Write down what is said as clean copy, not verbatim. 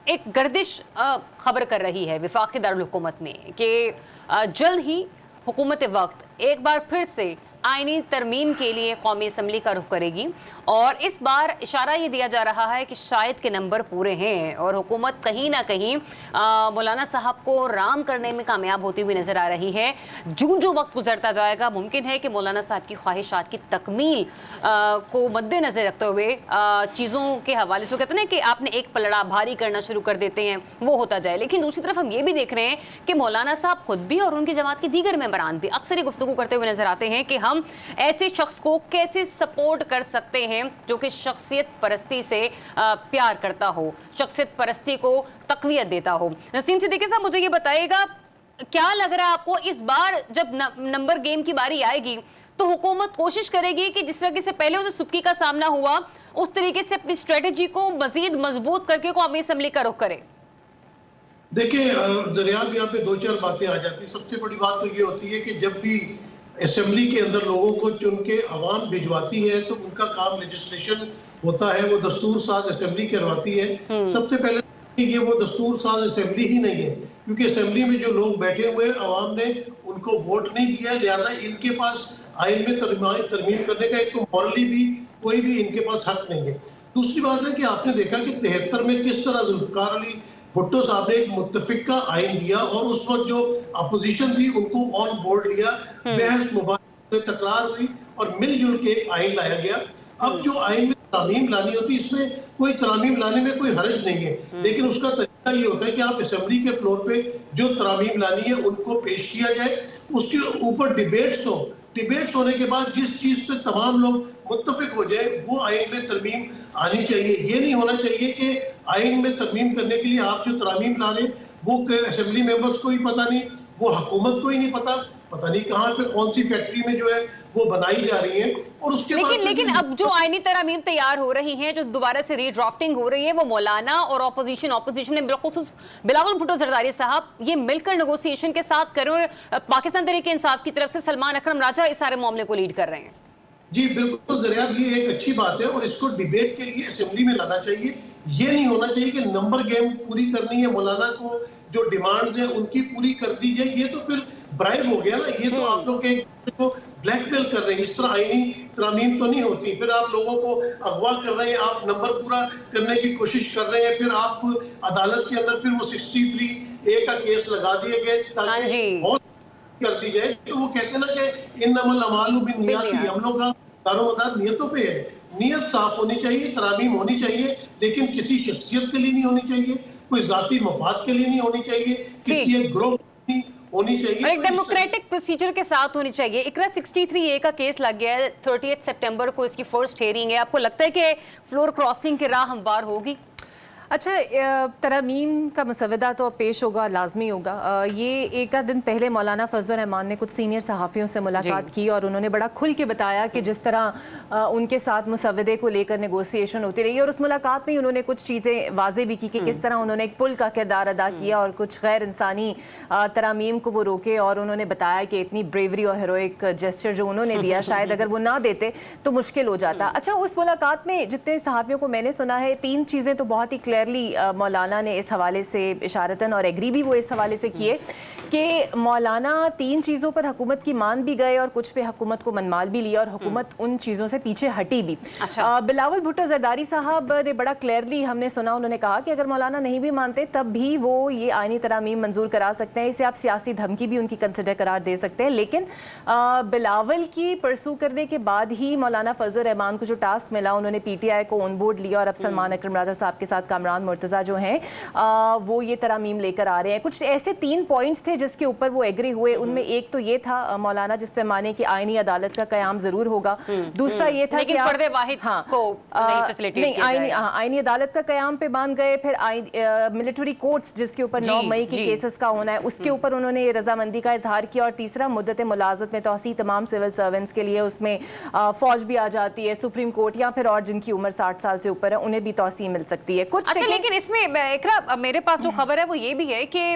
ایک گردش خبر کر رہی ہے وفاقی دارالحکومت میں کہ جلد ہی حکومت وقت ایک بار پھر سے آئینی ترمیم کے لیے قومی اسمبلی کا رخ کرے گی، اور اس بار اشارہ یہ دیا جا رہا ہے کہ شاید کے نمبر پورے ہیں اور حکومت کہیں نہ کہیں مولانا صاحب کو رام کرنے میں کامیاب ہوتی ہوئی نظر آ رہی ہے۔ جو وقت گزرتا جائے گا ممکن ہے کہ مولانا صاحب کی خواہشات کی تکمیل کو مد نظر رکھتے ہوئے چیزوں کے حوالے سے کہتے ہیں کہ آپ نے ایک پلڑا بھاری کرنا شروع کر دیتے ہیں، وہ ہوتا جائے۔ لیکن دوسری طرف ہم یہ بھی دیکھ رہے ہیں کہ مولانا صاحب خود بھی اور ان کی جماعت کے دیگر ممبران بھی اکثر یہ گفتگو کرتے ہوئے نظر آتے ہیں کہ ہم ایسے شخص کو کیسے سپورٹ کر سکتے ہیں جو کہ شخصیت پرستی سے پیار کرتا ہو، شخصیت پرستی کو تقویت دیتا ہو۔ نسیم صدیقی صاحب مجھے یہ بتائے گا، کیا لگ رہا ہے آپ کو اس بار جب نمبر گیم کی باری آئے گی تو حکومت کوشش کرے گی کہ جس طرح سے پہلے اسے سبکی کا سامنا ہوا اس طریقے سے اپنی اسٹریٹجی کو مزید مضبوط کر کے قومی اسمبلی کا رخ کرے؟ دیکھیں جناب، یہاں پہ دو چار باتیں آ جاتی ہیں۔ سب سے بڑی بات تو یہ ہوتی ہے کہ جب بھی اسمبلی کے اندر لوگوں کو چن کے عوام بھجواتی ہے تو ان کا کام لیجسلیشن ہوتا ہے، وہ دستور ساز اسمبلی کرواتی ہے۔ سب سے پہلے یہ وہ دستور ساز اسمبلی ہی نہیں ہے، کیونکہ اسمبلی میں جو لوگ بیٹھے ہوئے ہیں عوام نے ان کو ووٹ نہیں دیا، لہذا ان کے پاس آئین میں ترمیم کرنے کا ایک تو مورلی بھی کوئی بھی ان کے پاس حق نہیں ہے۔ دوسری بات ہے کہ آپ نے دیکھا کہ 73 میں کس طرح ذوالفقار علی بھٹو صاحب نے ایک متفقہ آئین دیا اور اس وقت جو اپوزیشن تھی ان کو آن بورڈ لیا، بحث مباحث تکرار ہوئی اور مل جل کے ایک آئین لایا گیا۔ اب جو آئین میں ترامیم لانی ہوتی اس میں کوئی ترامیم لانے میں کوئی حرج نہیں ہے، لیکن اس کا طریقہ یہ ہوتا ہے کہ آپ اسمبلی کے فلور پہ جو ترامیم لانی ہے ان کو پیش کیا جائے، اس کے اوپر ڈیبیٹس ہو، ڈیبیٹس ہونے کے بعد جس چیز پہ تمام لوگ متفق ہو جائے وہ آئین میں ترمیم آنی چاہیے۔ یہ نہیں ہونا چاہیے کہ آئین میں ترمیم کرنے کے لیے آپ جو ترامیم لا لیں وہ اسمبلی ممبرز کو ہی پتہ نہیں، وہ حکومت کو ہی نہیں پتہ نہیں کہاں پہ کون سی فیکٹری میں جو ہے وہ بنائی جا رہی ہیں۔ اور اس کے بعد لیکن اب جو آئینی ترامیم تیار ہو رہی ہیں، جو دوبارہ سے ری ڈرافٹنگ ہو رہی ہے، وہ مولانا اور اپوزیشن میں بالخصوص بلاول بھٹو زرداری صاحب یہ مل کر نیگوسیشن کے ساتھ کریں، اور پاکستان تحریک انصاف کی طرف سے سلمان اکرم راجہ اس سارے معاملے کو لیڈ کر رہے ہیں۔ جی بالکل دریاب، یہ ایک اچھی بات ہے اور اس کو ڈیبیٹ کے لیے اسمبلی میں لانا چاہیے۔ یہ نہیں ہونا چاہیے کہ نمبر گیم پوری کرنی ہے، مولانا کو جو ڈیمانڈز ہیں ان کی پوری کر دی جائے، یہ تو پھر برائب ہو گیا نا، یہ تو آپ لوگ کو بلیک میل کر رہے ہیں۔ اس طرح آئینی ترامیم تو نہیں ہوتی، پھر آپ لوگوں کو اغوا کر رہے ہیں، آپ نمبر پورا کرنے کی کوشش کر رہے ہیں، پھر آپ عدالت کے اندر پھر وہ 63A کا کیس لگا دیے گئے تاکہ اور کر دی جائے۔ تو وہ کہتے ہیں نا کہ انما الاعمال بالنیات، ہم لوگ کا دار و مدار نیتوں پہ ہے۔ نیت صاف ہونی چاہیے، ترامیم ہونی چاہیے، لیکن کسی شخصیت کے لیے نہیں ہونی چاہیے، کوئی ذاتی مفاد کے لیے نہیں ہونی چاہیے، کسی ایک گروہ کی ہونی چاہیے، اور ایک ڈیموکریٹک پروسیجر کے ساتھ ہونی چاہیے۔ اقرا 63A کا کیس لگ گیا ہے، 30 سپٹمبر کو اس کی فرسٹ ہیئرنگ ہے، آپ کو لگتا ہے کہ فلور کراسنگ کی راہ ہموار ہوگی؟ اچھا، ترامیم کا مسودہ تو پیش ہوگا، لازمی ہوگا۔ یہ ایک دن پہلے مولانا فضل الرحمان نے کچھ سینئر صحافیوں سے ملاقات کی اور انہوں نے بڑا کھل کے بتایا کہ جس طرح ان کے ساتھ مسودے کو لے کر نیگوسیشن ہوتی رہی، اور اس ملاقات میں انہوں نے کچھ چیزیں واضح بھی کی کہ کس طرح انہوں نے ایک پل کا کردار ادا کیا اور کچھ غیر انسانی ترامیم کو وہ روکے، اور انہوں نے بتایا کہ اتنی بریوری اور ہیروئک جسچر جو انہوں نے دیا شاید اگر وہ نہ دیتے تو مشکل ہو جاتا۔ اچھا، اس ملاقات میں جتنے صحافیوں کو میں نے سنا ہے، 3 چیزیں تو بہت ہی کلیئرلی مولانا نے اس حوالے سے اشارتاً اور ایگری بھی وہ اس حوالے سے کیے کہ مولانا 3 چیزوں پر حکومت کی مان بھی گئے اور کچھ پہ حکومت کو منمال بھی لیا، اور حکومت ان چیزوں سے پیچھے ہٹی بھی۔ بلاول بھٹو زرداری صاحب نے بڑا کلیئرلی ہم نے سنا، انہوں نے کہا کہ اگر مولانا نہیں بھی مانتے تب بھی وہ یہ آئینی ترامیم منظور کرا سکتے ہیں، اسے آپ سیاسی دھمکی بھی ان کی کنسیڈر قرار دے سکتے ہیں۔ لیکن بلاول کی پرسو کرنے کے بعد ہی مولانا فضل الرحمان کو جو ٹاسک ملا، انہوں نے پی ٹی آئی کو آن بورڈ لیا اور اب سلمان اکرم راجہ صاحب کے ساتھ کامران مرتضیٰ جو ہیں وہ یہ ترامیم لے کر آ رہے ہیں۔ کچھ ایسے 3 پوائنٹس تھے جس کے اوپر وہ ایگری ہوئے، ان میں ایک تو یہ تھا مولانا جس پہ مانے کہ آئینی عدالت کا قیام ضرور ہوگا، دوسرا یہ تھا کہ فرد واحد کو آئینی عدالت کا قیام پہ مان گئے، پھر ملٹری کورٹس جس کے اوپر 9 مئی کی کیسز کا ہونا ہے اس کے اوپر انہوں نے رضامندی کا اظہار کیا، اور تیسرا مدت ملازمت میں توسیع تمام سول سرونٹس کے لیے، اس میں فوج بھی آ جاتی ہے، سپریم کورٹ یا پھر اور جن کی عمر 60 سال سے اوپر ہے انہیں بھی توسیع مل سکتی ہے۔ کچھ اچھا، لیکن اس میں اقرا میرے پاس جو خبر ہے وہ یہ بھی ہے کہ